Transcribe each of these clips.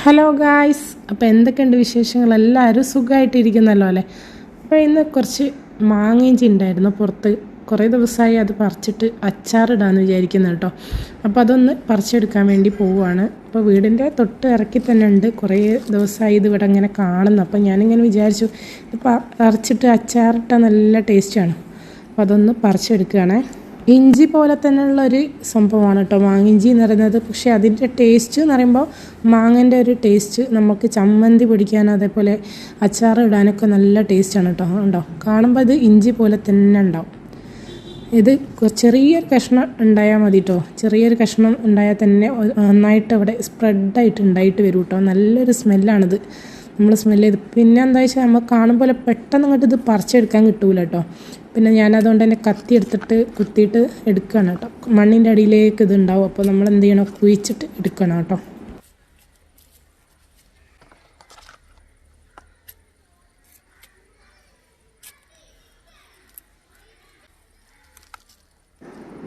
Hello guys, അപ്പോൾ എന്തൊക്കെയുണ്ട് വിശേഷങ്ങൾ? എല്ലാവരും സുഖമായിട്ടിരിക്കുന്നല്ലോ അല്ലേ? അപ്പോൾ ഇന്ന് കുറച്ച് മാങ്ങയിഞ്ചി ഉണ്ടായിരുന്നു പുറത്ത്. കുറേ ദിവസമായി അത് പറിച്ചിട്ട് അച്ചാറിടാമെന്ന് വിചാരിക്കുന്നു കേട്ടോ. അപ്പോൾ അതൊന്ന് പറിച്ചെടുക്കാൻ വേണ്ടി പോവുകയാണ്. അപ്പോൾ വീടിൻ്റെ തൊട്ട് ഇറക്കി തന്നെ ഉണ്ട്. കുറേ ദിവസമായി ഇത് ഇവിടെ ഇങ്ങനെ കാണുന്നു. അപ്പോൾ ഞാനിങ്ങനെ വിചാരിച്ചു ഇത് പറിച്ചിട്ട് അച്ചാറിട്ടാൽ നല്ല ടേസ്റ്റാണ്. അപ്പോൾ അതൊന്ന് പറിച്ചെടുക്കുകയാണ്. ഇഞ്ചി പോലെ തന്നെയുള്ളൊരു സംഭവമാണ് കേട്ടോ മാങ്ങിഞ്ചി എന്ന് പറയുന്നത്. പക്ഷേ അതിൻ്റെ ടേസ്റ്റ് എന്ന് പറയുമ്പോൾ മാങ്ങൻ്റെ ഒരു ടേസ്റ്റ് നമുക്ക് ചമ്മന്തി പിടിക്കാനോ അതേപോലെ അച്ചാർ ഇടാനൊക്കെ നല്ല ടേസ്റ്റാണ് കേട്ടോ. ഉണ്ടോ, കാണുമ്പോൾ ഇത് ഇഞ്ചി പോലെ തന്നെ ഉണ്ടാവും. ഇത് ചെറിയൊരു കഷ്ണം ഉണ്ടായാൽ മതി കേട്ടോ. ചെറിയൊരു കഷ്ണം ഉണ്ടായാൽ തന്നെ നന്നായിട്ട് അവിടെ സ്പ്രെഡായിട്ട് ഉണ്ടായിട്ട് വരും കേട്ടോ. നല്ലൊരു സ്മെല്ലാണിത്. നമ്മൾ സ്മെല്ല് ചെയ്ത് പിന്നെ എന്താ വെച്ചാൽ നമ്മൾ കാണുമ്പോൾ പെട്ടെന്ന് അങ്ങോട്ട് ഇത് പറിച്ചെടുക്കാൻ കിട്ടൂല കേട്ടോ. പിന്നെ ഞാനതുകൊണ്ട് തന്നെ കത്തി എടുത്തിട്ട് കുത്തിയിട്ട് എടുക്കുകയാണ് കേട്ടോ. മണ്ണിൻ്റെ അടിയിലേക്ക് ഇത് ഉണ്ടാവും. അപ്പോൾ നമ്മൾ എന്ത് ചെയ്യണം, കുഴിച്ചിട്ട് എടുക്കണം കേട്ടോ.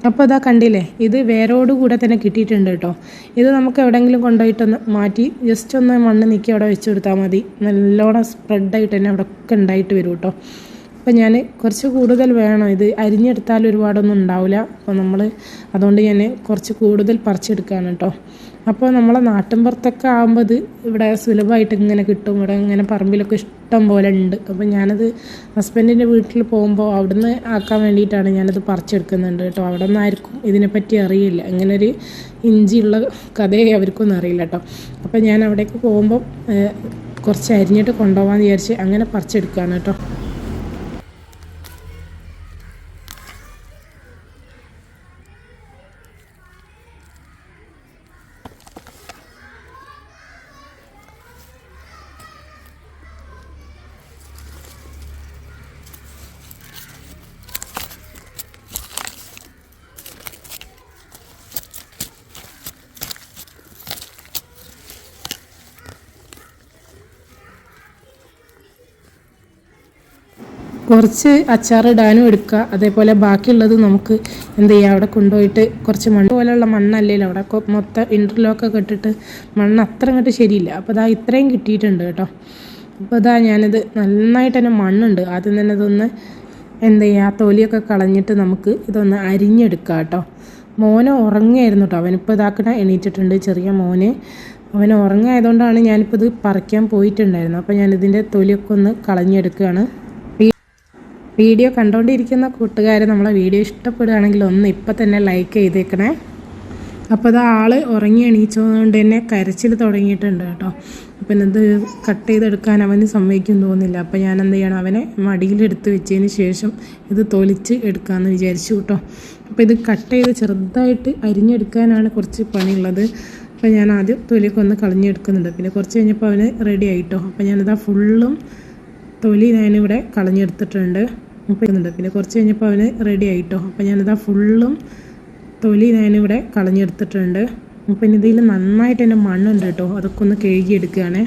അപ്പോൾ ഇതാ കണ്ടില്ലേ, ഇത് വേരോട് കൂടെ തന്നെ കിട്ടിയിട്ടുണ്ട് കേട്ടോ. ഇത് നമുക്ക് എവിടെയെങ്കിലും കൊണ്ടുപോയിട്ടൊന്ന് മാറ്റി ജസ്റ്റ് ഒന്ന് മണ്ണ് നീക്കി അവിടെ വെച്ച് കൊടുത്താൽ മതി. നല്ലോണം സ്പ്രെഡായിട്ട് തന്നെ അവിടെ ഒക്കെ ഉണ്ടായിട്ട് വരും കേട്ടോ. അപ്പോൾ ഞാൻ കുറച്ച് കൂടുതൽ വേണം. ഇത് അരിഞ്ഞെടുത്താൽ ഒരുപാടൊന്നും ഉണ്ടാവില്ല. അപ്പോൾ അതുകൊണ്ട് ഞാൻ കുറച്ച് കൂടുതൽ പറിച്ചെടുക്കുകയാണ് കേട്ടോ. അപ്പോൾ നമ്മളെ നാട്ടിൻപുറത്തൊക്കെ ആകുമ്പോൾ ഇത് ഇവിടെ സുലഭമായിട്ട് ഇങ്ങനെ കിട്ടും. ഇവിടെ ഇങ്ങനെ പറമ്പിലൊക്കെ ഇഷ്ടം പോലെ ഉണ്ട്. അപ്പോൾ ഞാനത് ഹസ്ബൻഡിൻ്റെ വീട്ടിൽ പോകുമ്പോൾ അവിടുന്ന് ആക്കാൻ വേണ്ടിയിട്ടാണ് ഞാനത് പറിച്ചെടുക്കുന്നുണ്ട് കേട്ടോ. അവിടെ നിന്ന് ആർക്കും ഇതിനെപ്പറ്റി അറിയില്ല. ഇങ്ങനൊരു ഇഞ്ചിയുള്ള കഥയെ അവർക്കൊന്നും അറിയില്ല കേട്ടോ. അപ്പോൾ ഞാൻ അവിടേക്ക് പോകുമ്പോൾ കുറച്ച് അരിഞ്ഞിട്ട് കൊണ്ടുപോകാമെന്ന് വിചാരിച്ച് അങ്ങനെ പറിച്ചെടുക്കുകയാണ് കേട്ടോ. കുറച്ച് അച്ചാറിടാനും എടുക്കുക. അതേപോലെ ബാക്കിയുള്ളത് നമുക്ക് എന്ത് ചെയ്യുക, അവിടെ കൊണ്ടുപോയിട്ട് കുറച്ച് മണ്ണ് പോലെയുള്ള മണ്ണല്ലല്ലോ അവിടെ മൊത്തം ഇൻ്റർലോക്കൊക്കെ ഇട്ടിട്ട് മണ്ണ് അത്ര അങ്ങോട്ട് ശരിയില്ല. അപ്പോൾ ഇതാ ഇത്രയും കിട്ടിയിട്ടുണ്ട് കേട്ടോ. അപ്പോൾ ഇതാ ഞാനിത് നന്നായിട്ട് തന്നെ മണ്ണുണ്ട്. ആദ്യം തന്നെ ഇതൊന്ന് എന്ത് ചെയ്യുക, തൊലിയൊക്കെ കളഞ്ഞിട്ട് നമുക്ക് ഇതൊന്ന് അരിഞ്ഞെടുക്കുക കേട്ടോ. മോന് ഉറങ്ങായിരുന്നു കേട്ടോ. അവനിപ്പോൾ ഇതാക്കണ എണീറ്റിട്ടുണ്ട്, ചെറിയ മോന്. അവൻ ഉറങ്ങായതുകൊണ്ടാണ് ഞാനിപ്പോൾ ഇത് പറിക്കാൻ പോയിട്ടുണ്ടായിരുന്നു. അപ്പോൾ ഞാനിതിൻ്റെ തൊലിയൊക്കെ ഒന്ന് കളഞ്ഞെടുക്കുകയാണ്. വീഡിയോ കണ്ടുകൊണ്ടിരിക്കുന്ന കൂട്ടുകാർ നമ്മളെ വീഡിയോ ഇഷ്ടപ്പെടുകയാണെങ്കിൽ ഒന്ന് ഇപ്പം തന്നെ ലൈക്ക് ചെയ്തേക്കണേ. അപ്പോൾ അത് ആൾ ഉറങ്ങി എണീച്ചതുകൊണ്ട് തന്നെ കരച്ചിൽ തുടങ്ങിയിട്ടുണ്ട് കേട്ടോ. അപ്പം ഇത് കട്ട് ചെയ്തെടുക്കാൻ അവന് സമ്മതിക്കും തോന്നില്ല. അപ്പോൾ ഞാൻ എന്ത് ചെയ്യണം, അവനെ മടിയിലെടുത്ത് വെച്ചതിന് ശേഷം ഇത് തൊലിച്ച് എടുക്കാമെന്ന് വിചാരിച്ചു കേട്ടോ. അപ്പോൾ ഇത് കട്ട് ചെയ്ത് ചെറുതായിട്ട് അരിഞ്ഞെടുക്കാനാണ് കുറച്ച് പണിയുള്ളത്. അപ്പോൾ ഞാൻ ആദ്യം തൊലിയൊക്കെ ഒന്ന് കളഞ്ഞെടുക്കുന്നുണ്ട്. പിന്നെ കുറച്ച് കഴിഞ്ഞപ്പോൾ അവന് റെഡി ആയിട്ടോ. അപ്പോൾ ഞാനിതാ ഫുള്ളും തൊലി ഞാനിവിടെ കളഞ്ഞെടുത്തിട്ടുണ്ട്. പിന്നെ കുറച്ച് കഴിഞ്ഞപ്പോൾ അവന് റെഡി ആയിട്ടോ. അപ്പോൾ ഞാനിതാ ഫുള്ളും തൊലി ഞാനിവിടെ കളഞ്ഞെടുത്തിട്ടുണ്ട്. പിന്നെ ഇതിൽ നന്നായിട്ട് തന്നെ മണ്ണുണ്ട് കേട്ടോ. അതൊക്കെ ഒന്ന് കഴുകിയെടുക്കുകയാണ്.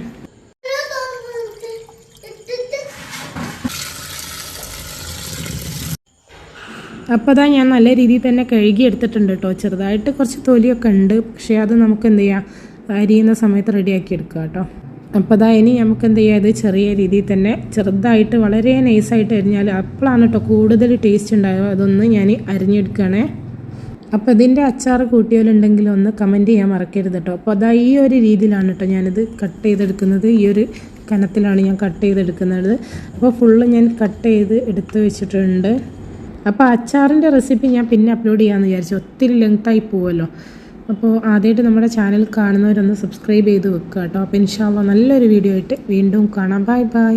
അപ്പോൾ അതാ ഞാൻ നല്ല രീതിയിൽ തന്നെ കഴുകിയെടുത്തിട്ടുണ്ട് കേട്ടോ. ചെറുതായിട്ട് കുറച്ച് തൊലിയൊക്കെ ഉണ്ട്. പക്ഷേ അത് നമുക്ക് എന്ത് ചെയ്യാം, അരിയുന്ന സമയത്ത് റെഡിയാക്കി എടുക്കുക കേട്ടോ. അപ്പോൾ അതാ ഇനി നമുക്ക് എന്ത് ചെയ്യാം, ഇത് ചെറിയ രീതിയിൽ തന്നെ ചെറുതായിട്ട് വളരെ നൈസായിട്ട് അരിഞ്ഞാൽ അപ്പോഴാണ് കേട്ടോ കൂടുതൽ ടേസ്റ്റ് ഉണ്ടാകുക. അതൊന്ന് ഞാൻ അരിഞ്ഞെടുക്കുകയാണേ. അപ്പോൾ ഇതിൻ്റെ അച്ചാർ കൂട്ടിയാലുണ്ടെങ്കിൽ ഒന്ന് കമൻറ്റ് ചെയ്യാൻ മറക്കരുത് കേട്ടോ. അപ്പോൾ അതാ ഈ ഒരു രീതിയിലാണ് കേട്ടോ ഞാനിത് കട്ട് ചെയ്തെടുക്കുന്നത്. ഈ ഒരു കനത്തിലാണ് ഞാൻ കട്ട് ചെയ്തെടുക്കുന്നത്. അപ്പോൾ ഫുള്ള് ഞാൻ കട്ട് ചെയ്ത് എടുത്ത് വെച്ചിട്ടുണ്ട്. അപ്പോൾ അച്ചാറിൻ്റെ റെസിപ്പി ഞാൻ പിന്നെ അപ്ലോഡ് ചെയ്യാമെന്ന് വിചാരിച്ചു. ഒത്തിരി ലെങ്തായി പോവുമല്ലോ. അപ്പോൾ ആദ്യമായിട്ട് നമ്മുടെ ചാനൽ കാണുന്നവരൊന്ന് സബ്സ്ക്രൈബ് ചെയ്ത് വെക്കുക കേട്ടോ. അപ്പോൾ ഇൻഷാ അല്ലാഹ് നല്ലൊരു വീഡിയോ ആയിട്ട് വീണ്ടും കാണാം. Bye bye.